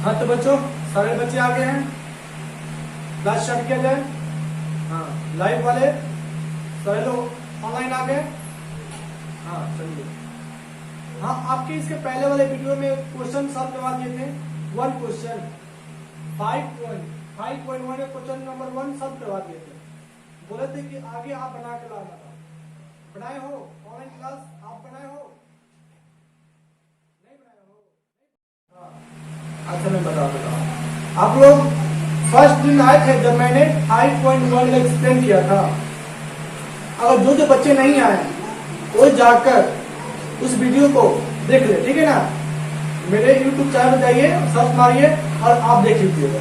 हाँ तो बच्चों, सारे बच्चे आ गए हैं। क्लास स्टार्ट किया जाए। हाँ, लाइव वाले सारे लोग ऑनलाइन आ गए। हाँ चलिए। हाँ, आपके इसके पहले वाले वीडियो में क्वेश्चन सॉल्व करवा दिए थे। वन क्वेश्चन 5.1 में क्वेश्चन नंबर 1 सॉल्व करवा दिए थे। बोले थे कि आगे आप बना के लाना था। बनाए हो? ऑनलाइन क्लास आप बनाए हो? नहीं बनाए हो? हाँ, अच्छा मैं बता देता हूँ। आप लोग फर्स्ट दिन आए थे जब मैंने 5.1 एक्सप्लेन किया था। अगर जो बच्चे नहीं आए वो जाकर उस वीडियो को देख ले, ठीक है ना। मेरे YouTube चैनल पे जाइए, सर्च मारिए और आप देख लीजिएगा।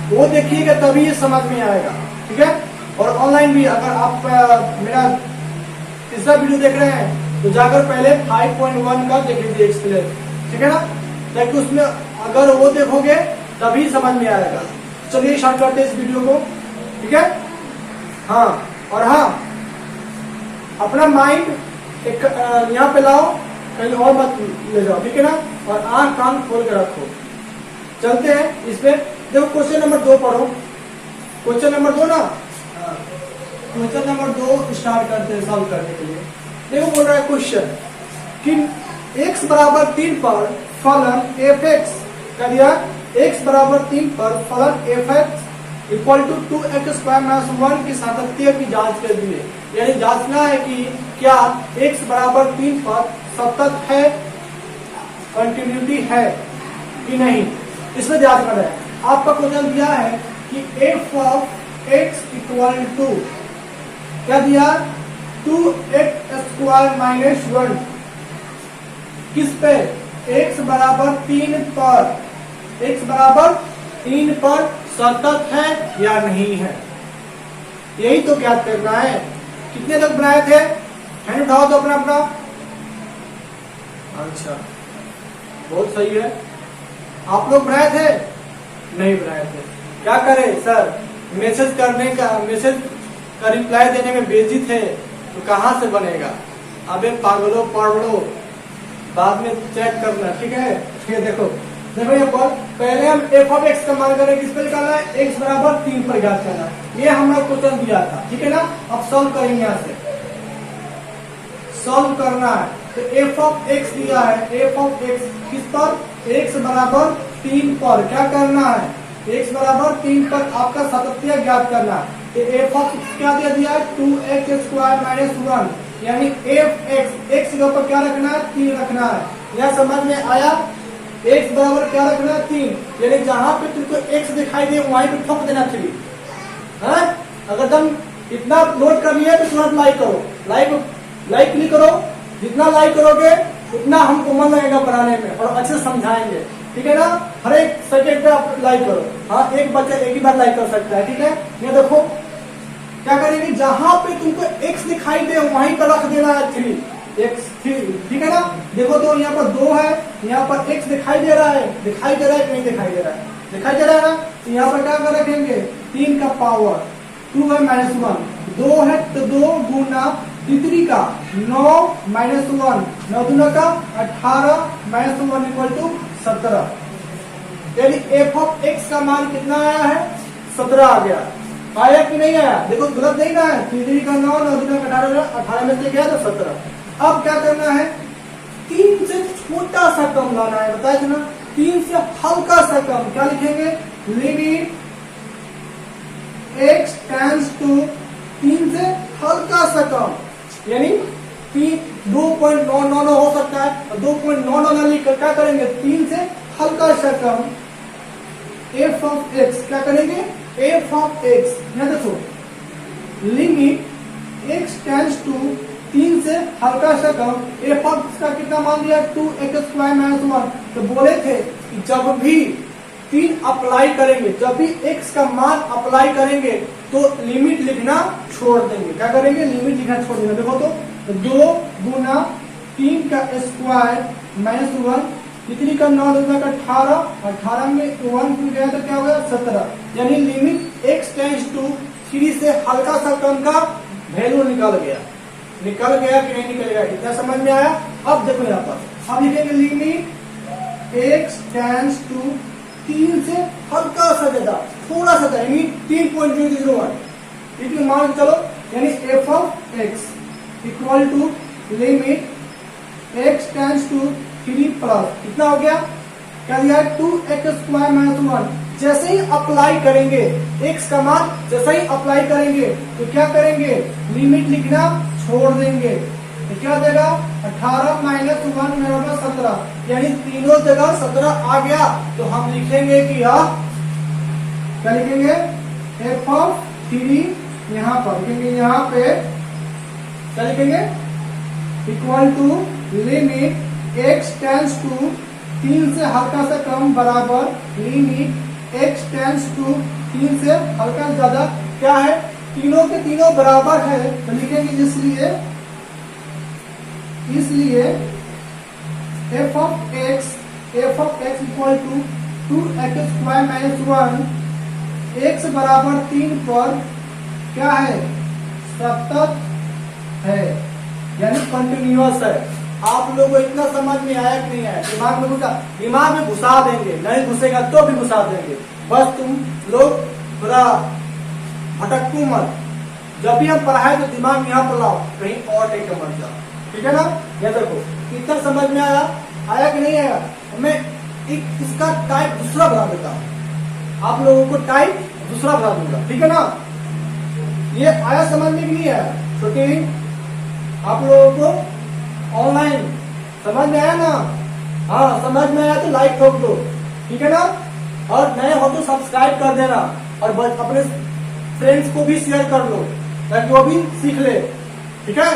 वो देखिएगा तभी ये समझ में आएगा, ठीक है। और ऑनलाइन भी अगर आप मेरा तीसरा वीडियो देख रहे हैं तो जाकर पहले 5.1 का देख लीजिए एक्सप्लेन, ठीक है ना। ताकि उसमें अगर वो देखोगे तभी समझ में आएगा। चलिए स्टार्ट करते हैं इस वीडियो को, ठीक है। हाँ, और हाँ, अपना माइंड एक यहाँ पे लाओ, कहीं और मत ले जाओ, ठीक है ना। और आंख कान खोल के रखो। चलते हैं इस पे। देखो क्वेश्चन नंबर 2 पढ़ो। क्वेश्चन नंबर 2 ना, क्वेश्चन नंबर 2 स्टार्ट करते हैं सॉल्व करने के लिए। देखो बोल रहा है क्वेश्चन कि x बराबर 3 पर फलन f(x) कर दिया। x बराबर 3 पर फलन f(x) इक्वल टू 2x² - 1 की सातत्य की जांच कर दिए। यानी जांचना है कि क्या x बराबर 3 पर सतत है, कंटिन्यूटी है कि नहीं, इसमें जांच करना है। आपका क्वेश्चन दिया है कि f(x) इक्वल टू क्या दिया, 2x² - 1 किस पे, x बराबर 3 पर, x बराबर 3 पर सतत है या नहीं है, यही तो ज्ञात करना है। कितने लोग बनाए थे? हैंड उठाओ तो अपना अपना। अच्छा, बहुत सही है। आप लोग बनाए थे? नहीं बनाए थे। क्या करें सर, मैसेज का रिप्लाई देने में बिजी थे तो कहां से बनेगा। अबे पागलो पढ़ लो, बाद में चेक करना, ठीक है। ये देखो यहाँ पर पहले हम f(x) का मान करें, किस पे निकालना है, x बराबर 3 पर ज्ञात करना है। ये हमारा क्वेश्चन दिया था, ठीक है ना। अब सॉल्व करेंगे, यहाँ से सॉल्व करना है। तो f(x) दिया है, f(x) किस पर, x बराबर 3 पर क्या करना है, x बराबर 3 पर आपका सातत्य ज्ञात करना है। तो f(x) क्या दिया है, 2x² - 1 यानी f(x) x के ऊपर क्या रखना है, 3 रखना है। यह समझ में आया। x बराबर क्या रखना है, 3, यानी जहां पे तुमको x दिखाई दे वहीं पे ठोक देना 3 है। अगर तुम इतना नोट कर लिया तो तुरंत लाइक करो, लाइक क्लिक करो। जितना लाइक करोगे उतना हमको मन लगेगा बनाने में और अच्छे से समझाएंगे, ठीक है ना। हर एक सेकेंड पे आप लाइक करो। हाँ, एक बच्चा एक ही बार लाइक कर सकता है, ठीक है। ये देखो क्या करेंगे, जहां पे तुमको x दिखाई दे वहीं पर रख देना है 3, ठीक है ना। देखो तो यहाँ पर 2 है, यहाँ पर x दिखाई दे रहा है, दिखाई दे रहा है कि नहीं दिखाई दे रहा है, दिखाई दे रहा है ना। तो यहाँ पर क्या कर रखेंगे, 3 का पावर 2 है -1, 2 है तो 2 गुना 3 का 9 - 1, 9 दूना का 18 - 1 इक्वल टू 17। यानी f(x) का मान कितना आया है, 17 आ गया। आया कि नहीं आया, देखो गलत नहीं ना है। 3 का 9, 9 दूना का 18 में से गया तो 17। अब क्या करना है, 3 से छोटा सा कम लाना है, बताया था ना। 3 से हल्का सा कम, क्या लिखेंगे, लिमिट x टेंड्स टू 3 से हल्का सा कम, यानी 2.999 हो सकता है, और 2.99 लिखकर क्या करेंगे, 3 से हल्का सा कम f(x) क्या करेंगे, f(x) यहाँ देखो, लिमिट x टेंड्स टू 3 से हल्का सा कम, f(x) का कितना मान दिया, 2x² - 1। तो बोले थे कि जब भी 3 अप्लाई करेंगे, जब भी x का मान अप्लाई करेंगे तो लिमिट लिखना छोड़ देंगे। क्या करेंगे, लिमिट लिखना छोड़ देंगे। देखो तो 2 गुना 3 का स्क्वायर -1, कितनी का 9 दूना का 18, 18 में 1 गया तो क्या हो गया, 17। यानी लिमिट x टेंड्स टू 3 से हल्का सा कम का वैल्यू निकल गया कि नहीं निकलेगा, इतना समझ में आया। अब देखो यहाँ पर अब लिखेंगे लिमिट x टेंड्स टू 3 से हल्का सा ज्यादा, थोड़ा सा ज्यादा, यानी 3.001 इतनी मान चलो, यानी f of x equal to limit x tends to 3 plus कितना हो गया, क्या दिया है 2x² - 1। जैसे ही अप्लाई करेंगे x का मान, जैसे ही अप्लाई करेंगे तो क्या करेंगे, लिमिट लिखना छोड़ देंगे तो क्या देगा 18 - 1 बराबर 17, यानी तीनों जगह 17 आ गया। तो हम लिखेंगे कि क्या लिखेंगे, f ऑफ 3 यहाँ पर लिखेंगे, यहाँ पे क्या लिखेंगे, equal to limit x tends to 3 से हल्का से कम बराबर लिमिट x टेंड्स टू 3 से हल्का से ज्यादा, क्या है, तीनों के तीनों बराबर है तो लिखेंगे इसलिए f of x equal to 2x² - 1 x बराबर 3 पर क्या है, सतत है, यानी कंटिन्यूअस है। आप लोगों को इतना समझ में आया कि नहीं आया, दिमाग में घुसा देंगे, नहीं घुसेगा तो भी घुसा देंगे, बस तुम लोग थोड़ा भटकू मत। जब भी हम पढ़ाए तो दिमाग में यहाँ पर लाओ, कहीं और टेक मत जाओ, ठीक है ना। ये देखो कितना समझ में आया कि नहीं आया। मैं एक इसका टाइप दूसरा बना देता हूँ, आप लोगों को टाइप दूसरा बना दूंगा, ठीक है ना। ये आया समझ में कि नहीं आया, छोटे आप लोगों को ऑनलाइन समझ में आया ना। हाँ समझ में आया तो लाइक ठोक दो, ठीक है ना, और नए हो तो सब्सक्राइब कर देना और अपने फ्रेंड्स को भी शेयर कर लो ताकि वो भी सीख ले, ठीक है।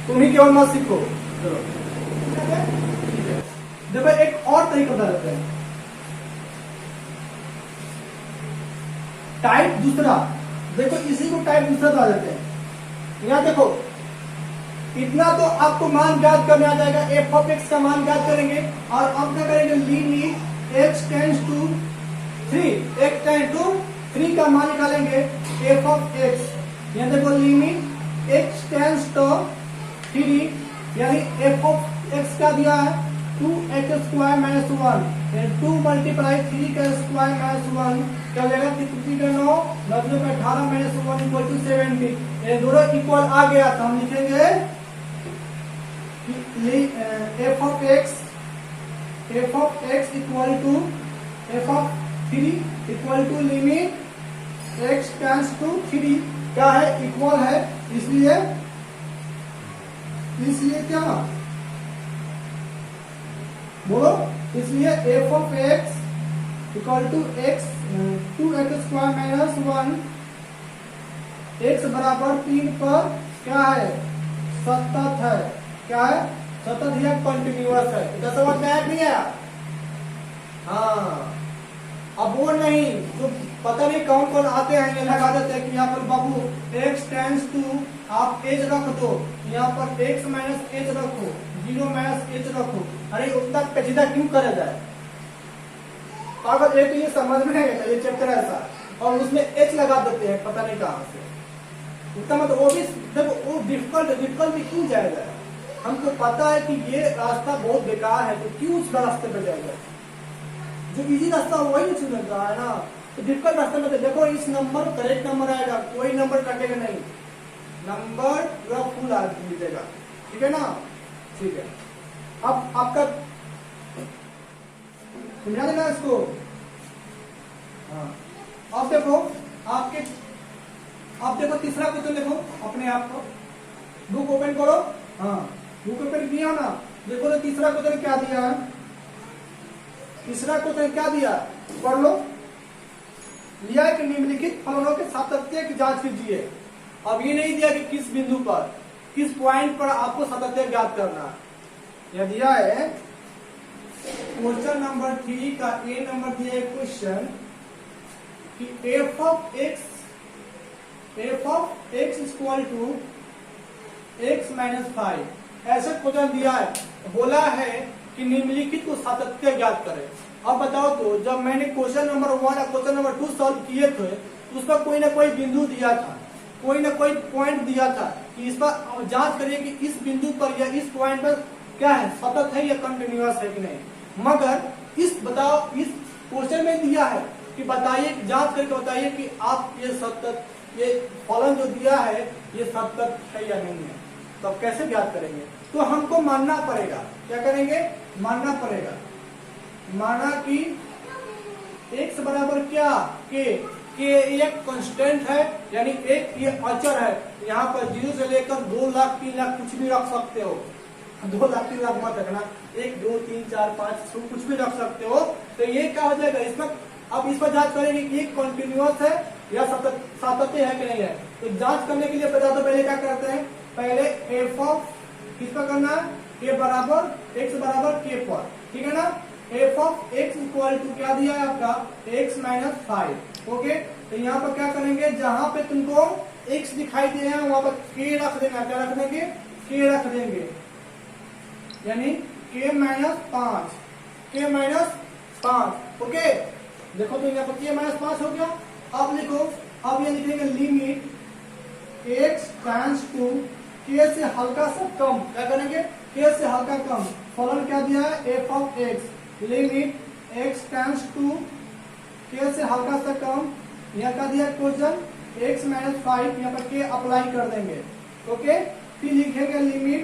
तुम ही केवल मत सीखो, चलो देखो एक और तरीका बता देते हैं, टाइप दूसरा। देखो इसी को टाइप दूसरा बता देते हैं। यहाँ देखो इतना तो आपको मान ज्ञात करने आ जाएगा, f ऑफ x का मान ज्ञात करेंगे और अब क्या करेंगे, लिमिट x टेंड्स टू 3 का मान निकालेंगे f ऑफ x। यहाँ देखो लिमिट x टेंड्स टू 3, यानी f ऑफ x का दिया है 2x² - 1, 2 × 3 का स्क्वायर - 1 क्या हो जाएगा, 3 का 9, 9 का 18 - 1 इक्वल टू 70। ये दोनों इक्वल आ गया तो हम लिखेंगे f of x equal to f of 3 equal to limit x tends to 3 क्या है, इक्वल है, इसलिए क्या बोलो, इसलिए f of x equal to 2x² - 1 x बराबर 3 पर क्या है, सतत है, क्या है, सतत या कंटिन्यूअस है। इतना समझ में आया नहीं आया। हाँ अब वो नहीं तो पता नहीं कौन कौन आते हैं, ये लगा देते हैं कि यहाँ पर बाबू x टेंड्स टू आप h रख दो, यहाँ पर x - h रखो, 0 - h रखो। अरे उतना पेचीदा क्यों करे जाए, अगर एक ये समझ में नहीं आता, ये चैप्टर ऐसा और उसमें h लगा देते हैं पता नहीं कहां से, उतना मतलब वो भी देखो वो डिफिकल्ट में क्यों जाएगा। हमको पता है कि ये रास्ता बहुत बेकार है तो क्यों उस रास्ते पे जाएगा, जो इजी रास्ता वही नहीं चुनेगा, है ना। तो डिफिकल्ट रास्ते में देखो इस नंबर करेक्ट नंबर आएगा, कोई नंबर कटेगा नहीं, नंबर पूरा फुल आ मिलेगा, ठीक है ना। ठीक है अब आपका समझा देना इसको। हाँ अब देखो आप देखो तीसरा क्वेश्चन देखो अपने आप को, बुक ओपन करो। हाँ बुक ओपन किया हो ना, देखो तो तीसरा क्वेश्चन क्या दिया है, तीसरा क्वेश्चन क्या दिया पढ़ लो। लिया है कि निम्नलिखित फलनों के सातत्य की जांच कीजिए। अब ये नहीं दिया कि किस बिंदु पर, किस पॉइंट पर आपको सातत्य ज्ञात करना। यह दिया है क्वेश्चन नंबर 3 का ए नंबर दिया है क्वेश्चन कि f of x equal to x - 5 ऐसे क्वेश्चन दिया है, बोला है कि निम्नलिखित को सातत्य ज्ञात करें। अब बताओ तो जब मैंने क्वेश्चन नंबर 1 और क्वेश्चन नंबर 2 सॉल्व किए थे तो उस पर कोई ना कोई बिंदु दिया था, कोई ना कोई पॉइंट दिया था कि इस पर जांच करिए कि इस बिंदु पर या इस पॉइंट पर क्या है, सतत है या कंटिन्यूअस है कि नहीं। मगर इस क्वेश्चन में दिया है कि बताइए, जांच करके बताइए कि आप ये फलन जो दिया है ये सत्य है या नहीं है। तो अब कैसे ज्ञात करेंगे? तो हमको मानना पड़ेगा, क्या करेंगे? मानना पड़ेगा, माना कि x बराबर क्या के एक कांस्टेंट है, यानी एक ये अचर है। यहाँ पर 0 से लेकर 2 लाख 3 लाख कुछ भी रख सकते हो, 2 लाख 3 लाख मत रखना, 1 2 3 4 5 कुछ भी रख सकते हो। तो ये क्या हो जाएगा इसमें? अब इस पर जांच करेंगे कि ये कॉन्टिन्यूअस है या सातत्य है कि नहीं है। तो जांच करने के लिए पहले क्या करते हैं? पहले एफ ऑफ किस पर करना है? के बराबर x बराबर के पर, ठीक है ना। F of x equal to क्या दिया है आपका? x minus 5। ओके, तो यहाँ पर क्या करेंगे? जहां पे तुमको x दिखाई दे रहा है वहां पर k रख देना। क्या रख देंगे? k रख देंगे, यानी k minus 5, k minus 5। Okay, देखो तो यहाँ पर k माइनस 5 हो गया। अब लिखो, अब ये लिखेंगे limit x tends to k से हल्का सा कम। क्या करेंगे? k से हल्का कम। फलन क्या दिया है? f of x limit x tends to k से हल्का सा कम। यहाँ का दिया क्वेश्चन x माइनस 5, यहाँ पर k अप्लाई कर देंगे। ओके, फिर लिखेंगे limit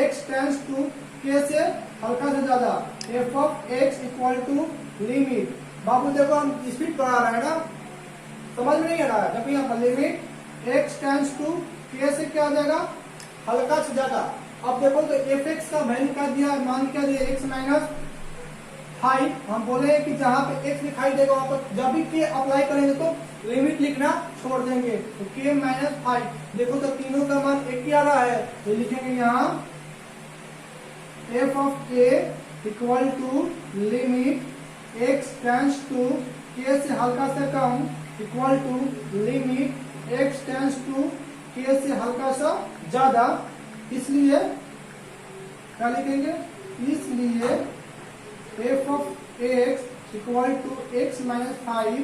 x tends to k से हल्का से ज्यादा f of x equal to limit. बाबू देखो हम स्पीड बढ़ा रहे हैं ना, समझ में नहीं आ रहा है। देखो यहाँ पर limit x tends to k से क्या हो जाएगा? हल्का से ज्यादा। अब देखो तो f(x) का वैल्यू क्या दिया है? मान क्या दिया? x minus 5। हम बोले कि जहां पे x दिखाई देगा वहां पर जब भी k अप्लाई करेंगे तो लिमिट लिखना छोड़ देंगे। तो k माइनस 5, देखो तो तीनों का मान एक ही आ रहा है, तो लिखेंगे यहाँ f of k equal to limit x tends to k से हल्का से कम equal to limit x tends to k से हल्का सा ज्यादा। इसलिए क्या लिखेंगे? इसलिए f of x equal to x minus 5,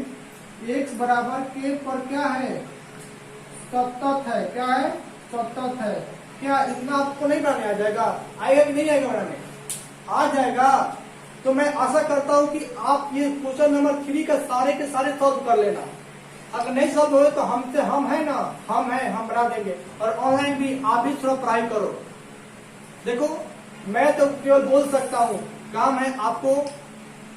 x बराबर k पर क्या है? सतत है। क्या है? सतत है। क्या इतना आपको नहीं बनाने आ जाएगा? आएगा कि नहीं आएगा बनाने? आ जाएगा। तो मैं आशा करता हूं कि आप ये क्वेश्चन नंबर 3 का सारे के सारे सॉल्व कर लेना। अगर नहीं सॉल्व हो तो हमसे हम है ना, हम बना देंगे। और ऑनलाइन भी आप भी थोड़ा पढ़ाई करो। देखो मैं तो केवल बोल सकता हूँ, काम है आपको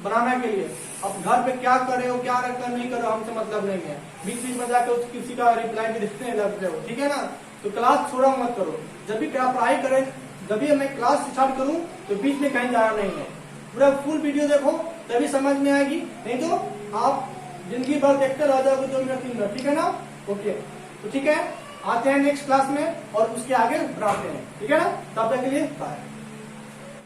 बनाने के लिए। अब घर पे क्या करे हो, क्या रखकर नहीं करो, हमसे मतलब नहीं है। बीच बीच में जाकर किसी का रिप्लाई भी लिखने लगते हो, ठीक है ना। तो क्लास छोड़ा मत करो। जब भी क्या पढ़ाई करें, जब भी मैं क्लास स्टार्ट करूँ तो बीच में कहीं जाना नहीं है। पूरा फुल वीडियो देखो तभी समझ में आएगी, नहीं तो आप जिंदगी भर देखते रह जाओगे 2 मिनट 3 मिनट, ठीक है ना। ओके, तो ठीक है, आते हैं नेक्स्ट क्लास में और उसके आगे बढ़ाते हैं, ठीक है ना। तब तक के लिए बाय।